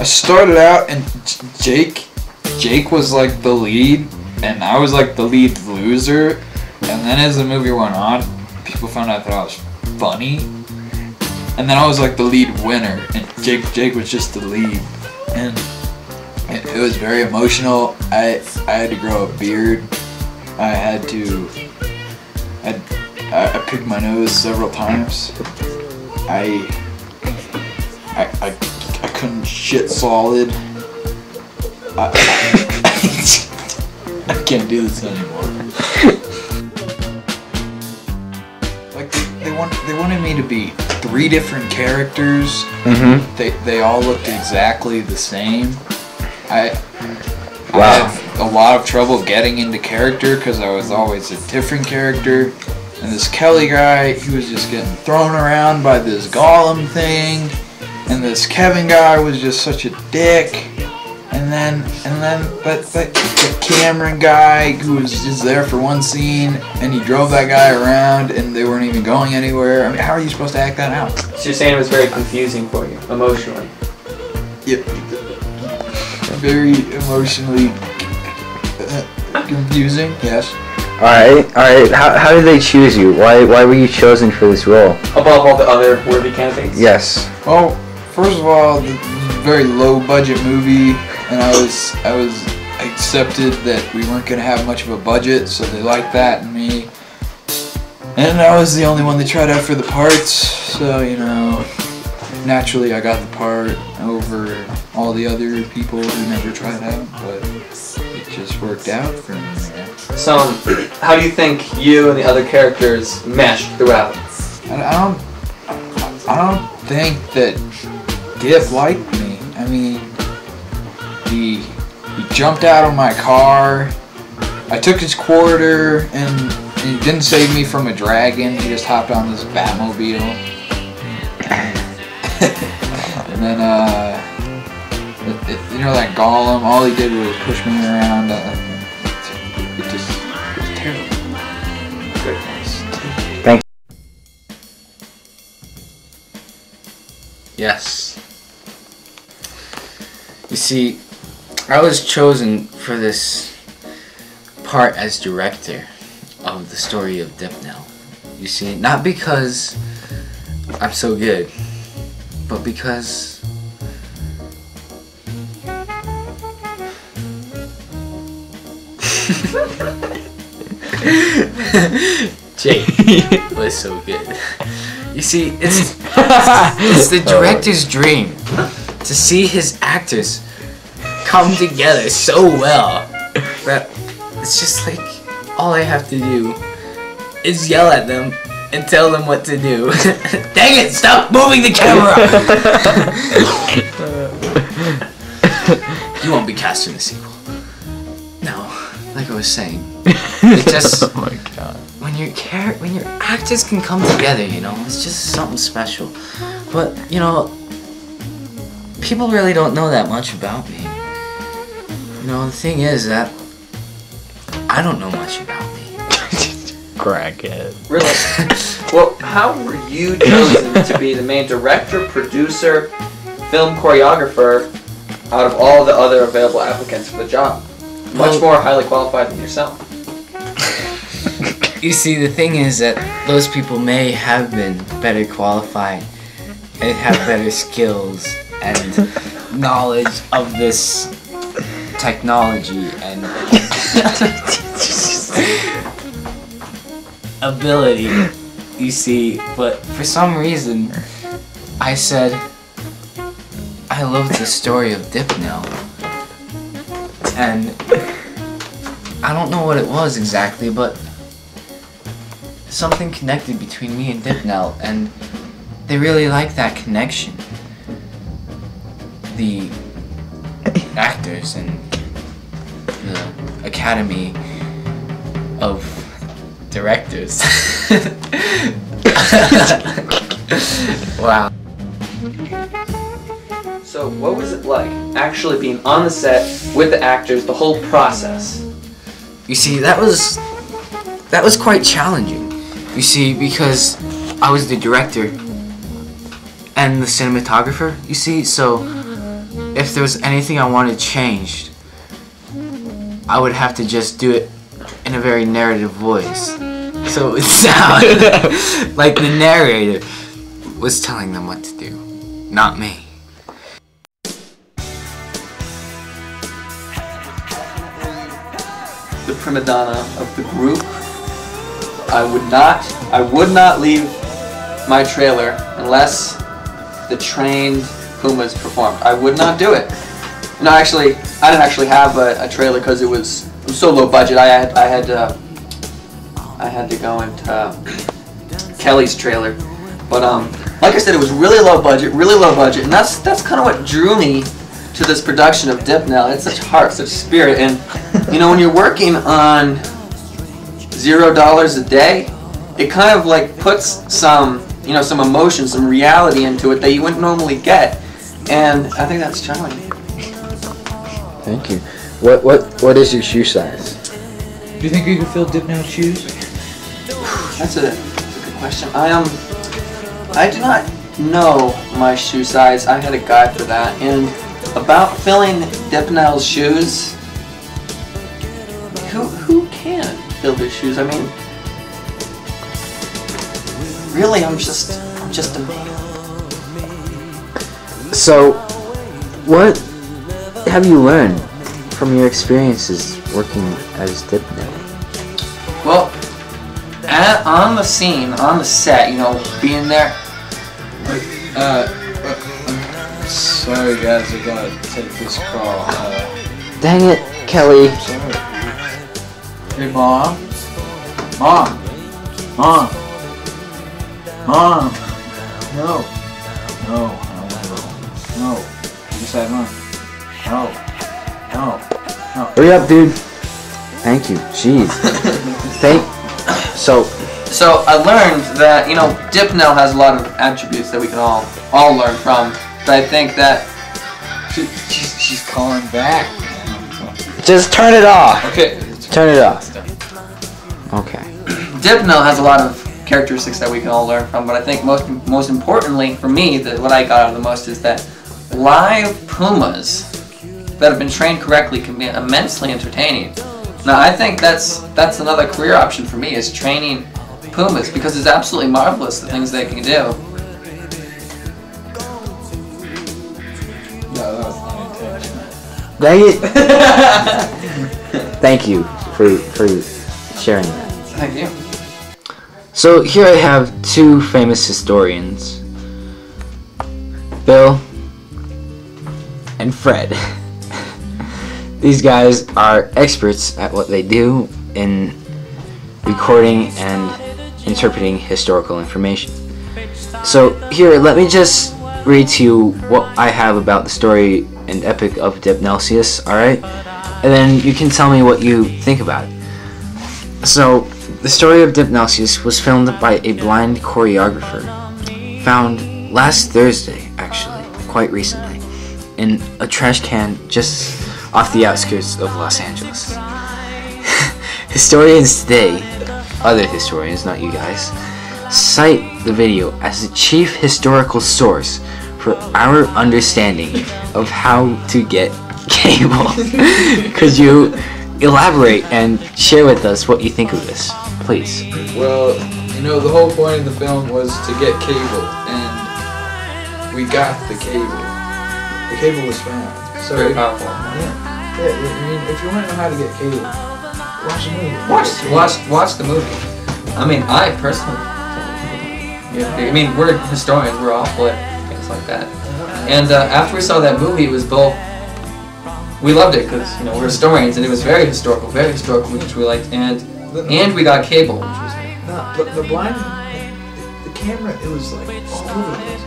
I started out and Jake was like the lead, and I was like the lead loser. And then as the movie went on, people found out that I was funny. And then I was like the lead winner, and Jake was just the lead. And it was very emotional. I had to grow a beard. I picked my nose several times. I couldn't shit solid. I can't do this anymore. Like they wanted me to be 3 different characters. They all looked exactly the same. I had a lot of trouble getting into character because I was always a different character. And this Kelly guy, he was just getting thrown around by this Gollum thing. And this Kevin guy was just such a dick. And then the Cameron guy who was just there for one scene, and he drove that guy around, and they weren't even going anywhere. I mean, how are you supposed to act that out? So you're saying it was very confusing for you, emotionally? Yep. Very emotionally confusing, yes. Alright. How did they choose you? Why were you chosen for this role? Above all the other worthy candidates? Yes. Well, first of all, this is a very low budget movie, and I was accepted that we weren't gonna have much of a budget, so they liked that in me. And I was the only one they tried out for the parts, so you know, naturally I got the part over all the other people who never tried out, but it just worked out for me, man. So, how do you think you and the other characters meshed throughout? I don't think that Dip liked me. I mean, he jumped out of my car. I took his quarter, and he didn't save me from a dragon. He just hopped on this Batmobile. And then, you know that Gollum, all he did was push me around. It was terrible. Goodness. Thanks. Yes. You see, I was chosen for this part as director of the story of Dipnel. You see, not because I'm so good, but because Jake was so good. You see, it's the director's dream to see his actors come together so well that it's just like all I have to do is yell at them and tell them what to do. Dang it, stop moving the camera! You won't be cast in the sequel. No, like I was saying, it just Oh my god. when your actors can come together, you know, it's just something special. But you know, people really don't know that much about me. You know, the thing is that I don't know much about me. Crackhead. Really? Well, how were you chosen to be the main director, producer, film choreographer out of all the other available applicants for the job? Much more highly qualified than yourself. You see, the thing is that those people may have been better qualified and have better skills and knowledge of this technology and ability, you see, but for some reason I said I love the story of Dipnel, and I don't know what it was exactly, but something connected between me and Dipnel, and they really liked that connection. The actors and the Academy of Directors. Wow. So what was it like actually being on the set with the actors, the whole process? You see, that was quite challenging. You see, because I was the director and the cinematographer, you see, so if there was anything I wanted changed, I would have to just do it in a very narrative voice. So it would sound like the narrator was telling them what to do, not me. The prima donna of the group. I would not leave my trailer unless the trained pumas performed. I would not do it. No, actually, I didn't actually have a trailer because it was so low budget. I had to go into Kelly's trailer, but like I said, it was really low budget, and that's kind of what drew me to this production of Dipnel. It's such heart, such spirit, and you know, when you're working on $0 a day, it kind of like puts some emotion, some reality into it that you wouldn't normally get, and I think that's charming. Thank you. What is your shoe size? Do you think you could fill Dipnel's shoes? That's a good question. I do not know my shoe size. I had a guide for that, and about filling Dipnel's shoes, who can fill his shoes? I mean, really, I'm just a man. So, what have you learned from your experiences working as Dipnel? Well, on the scene, on the set, you know, being there. I'm sorry guys, I gotta take this call. Dang it, Kelly. Sorry. Hey Mom? Mom! Mom! Mom! No! No, I don't wanna go. No. You just had mine. No. No. No. Hurry up, dude. Thank you. Jeez. So I learned that, you know, Dipnel has a lot of attributes that we can all learn from. But I think that She's calling back. Just turn it off. Okay. Turn it off. Okay. Dipnel has a lot of characteristics that we can all learn from. But I think most importantly for me, what I got out of the most is that live pumas that have been trained correctly can be immensely entertaining. Now I think that's another career option for me, is training pumas, because it's absolutely marvelous the things they can do. No, that was unintentional. Dang it. Thank you for sharing that. Thank you. So here I have two famous historians, Bill and Fred. These guys are experts at what they do in recording and interpreting historical information. So here, let me just read to you what I have about the story and epic of Dipnelsius, alright? And then you can tell me what you think about it. So, the story of Dipnelsius was filmed by a blind choreographer, found last Thursday, actually, quite recently, in a trash can just off the outskirts of Los Angeles. Historians today, other historians, not you guys, cite the video as the chief historical source for our understanding of how to get cable. Could you elaborate and share with us what you think of this, please? Well, you know, the whole point of the film was to get cable, and we got the cable. The cable was found. So Very powerful. Yeah. I mean, if you want to know how to get cable, watch the movie. Watch the movie. I mean, I personally. Yeah, I mean, we're historians. We're awful at things like that. And after we saw that movie, it was both. We loved it because, you know, we're historians, and it was very historical, which we liked, and we got cable, which was. The blind, the camera, it was like all over the place.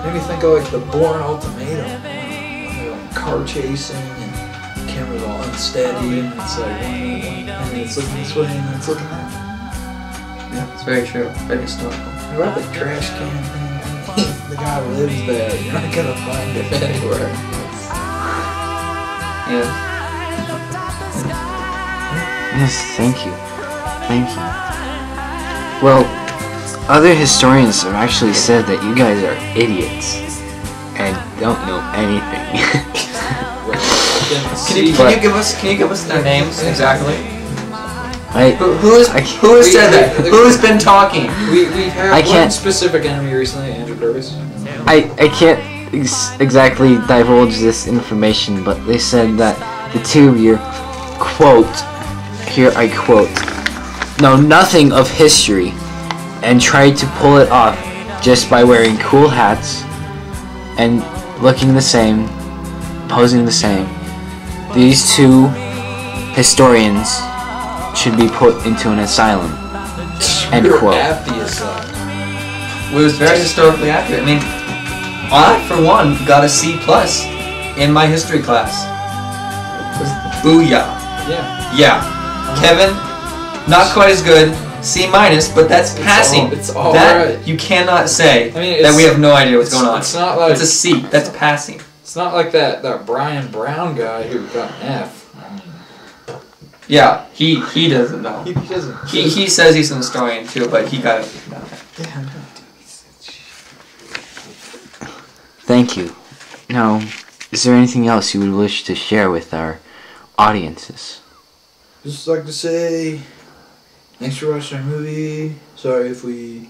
Made me think of like the Bourne Ultimatum, car chasing, and the camera's all unsteady, and it's like one minute it's looking this way, and then it's looking that. Yeah, it's very true. Very historical. What about the trash can thing? The guy lives there. You're not gonna find it anywhere. Yeah. Yes, thank you. Thank you. Well, other historians have actually said that you guys are idiots. and don't know anything. Can you give us their names exactly? Who has said that? Who's been talking? We've had I one can't- specific enemy recently, Andrew Purvis. I can't exactly divulge this information, but they said that the two of you, quote, here I quote, know nothing of history and tried to pull it off just by wearing cool hats and looking the same, posing the same. These two historians should be put into an asylum. End You're quote. at the asylum. It was very historically accurate. I mean, I, for one, got a C+ in my history class. Booyah. Yeah. Yeah. Kevin, not quite as good. C-, but that's passing. It's all that right. You cannot say I mean, that we have no idea what's going on. It's not like It's a C. That's passing. It's not like that Brian Brown guy who got an F. I mean, Yeah, he doesn't know. he doesn't. He says he's an historian too, but he got it. Yeah, no. Thank you. Now, is there anything else you would wish to share with our audiences? Just like to say, thanks for watching our movie. Sorry if we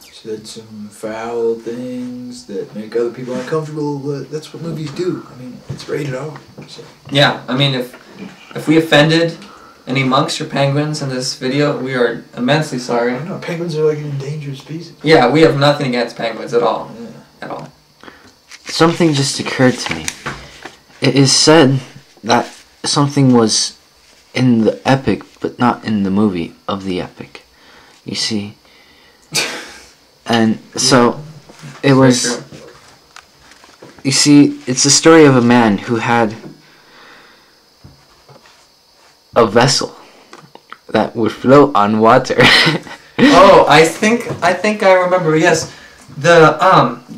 said some foul things that make other people uncomfortable, but that's what movies do. I mean, it's rated R. So. Yeah, I mean, if we offended any monks or penguins in this video, we are immensely sorry. I don't know, penguins are like an endangered species. Yeah, we have nothing against penguins at all. Yeah. At all. Something just occurred to me. It is said that something was in the epic, but not in the movie of the epic. You see? And so, it was... You see, it's the story of a man who had a vessel that would float on water. Oh, I think I remember. Yes, the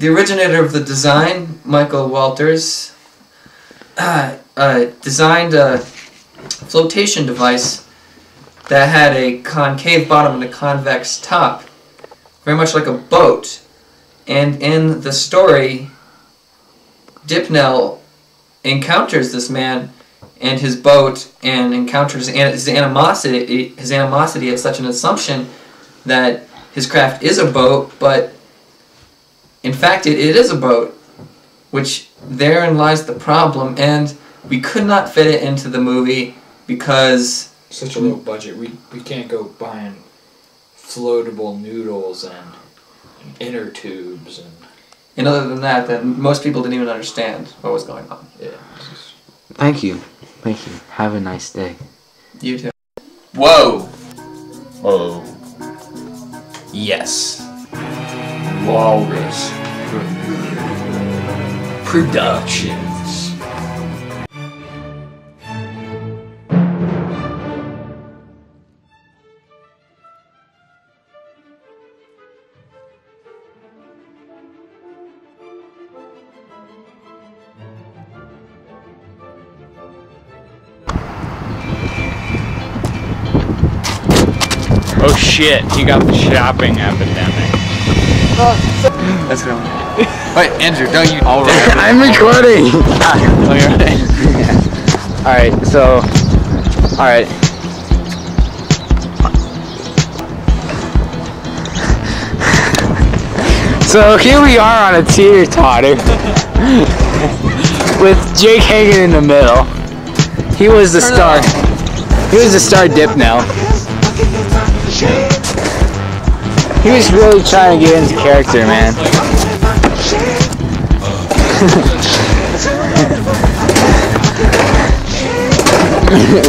originator of the design, Michael Walters, designed a flotation device that had a concave bottom and a convex top, very much like a boat. And in the story, Dipnel encounters this man and his boat, and encounters his animosity at such an assumption that his craft is a boat, but in fact it is a boat, which therein lies the problem, and we could not fit it into the movie because Such a low budget. We can't go buying floatable noodles and inner tubes and other than that, then most people didn't even understand what was going on. yeah. Thank you. Thank you. Have a nice day. You too. Whoa. Oh. Yes. Walrus Productions. Oh shit, he got the shopping epidemic. That's what I'm. Wait, Andrew, don't you? All right. I'm recording! Alright, so... Alright. So here we are on a teeter-totter with Jake hanging in the middle. He was the star. He was the star Dipnel. He was really trying to get into character, man.